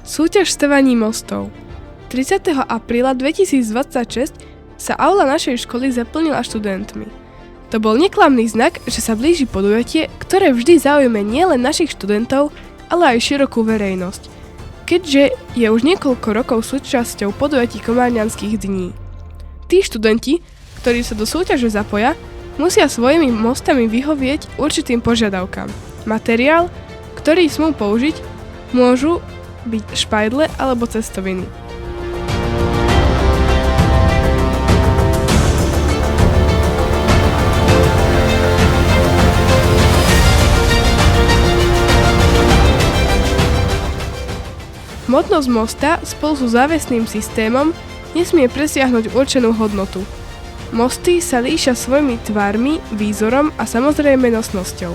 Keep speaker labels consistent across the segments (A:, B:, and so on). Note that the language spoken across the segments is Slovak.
A: Súťaž stavaní mostov. 30. apríla 2026 sa aula našej školy zaplnila študentmi. To bol neklamný znak, že sa blíži podujatie, ktoré vždy zaujme nielen našich študentov, ale aj širokú verejnosť, keďže je už niekoľko rokov súčasťou podujatí Komárňanských dní. Tí študenti, ktorí sa do súťaže zapoja, musia svojimi mostami vyhovieť určitým požiadavkám. Materiál, ktorý smú použiť, môžu byť špajdle alebo cestoviny. Hmotnosť mosta spolu so záväzným systémom nesmie presiahnuť určenú hodnotu. Mosty sa líšia svojimi tvarmi, výzorom a samozrejme nosnosťou.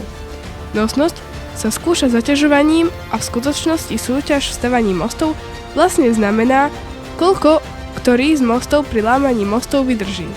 A: Nosnosť sa skúša zaťažovaním a v skutočnosti súťaž v stavaní mostov vlastne znamená, koľko ktorý z mostov pri lámaní mostov vydrží.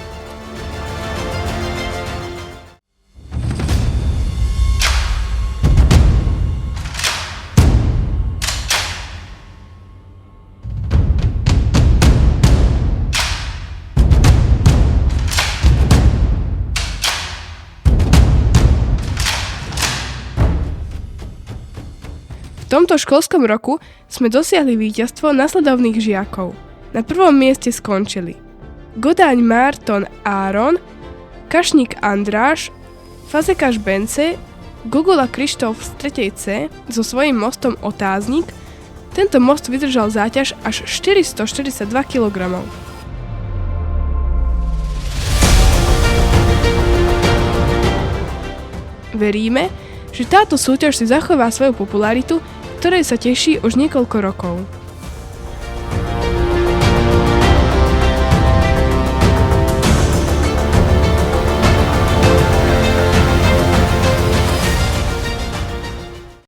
A: V tomto školskom roku sme dosiahli víťazstvo nasledovných žiakov. Na prvom mieste skončili Godáň Márton Áron, Kašník Andráš, Fazekáš Bence, Gugula Krištof z 3. C so svojím mostom Otáznik. Tento most vydržal záťaž až 442 kg. Veríme, že táto súťaž si zachová svoju popularitu, ktorej sa teší už niekoľko rokov.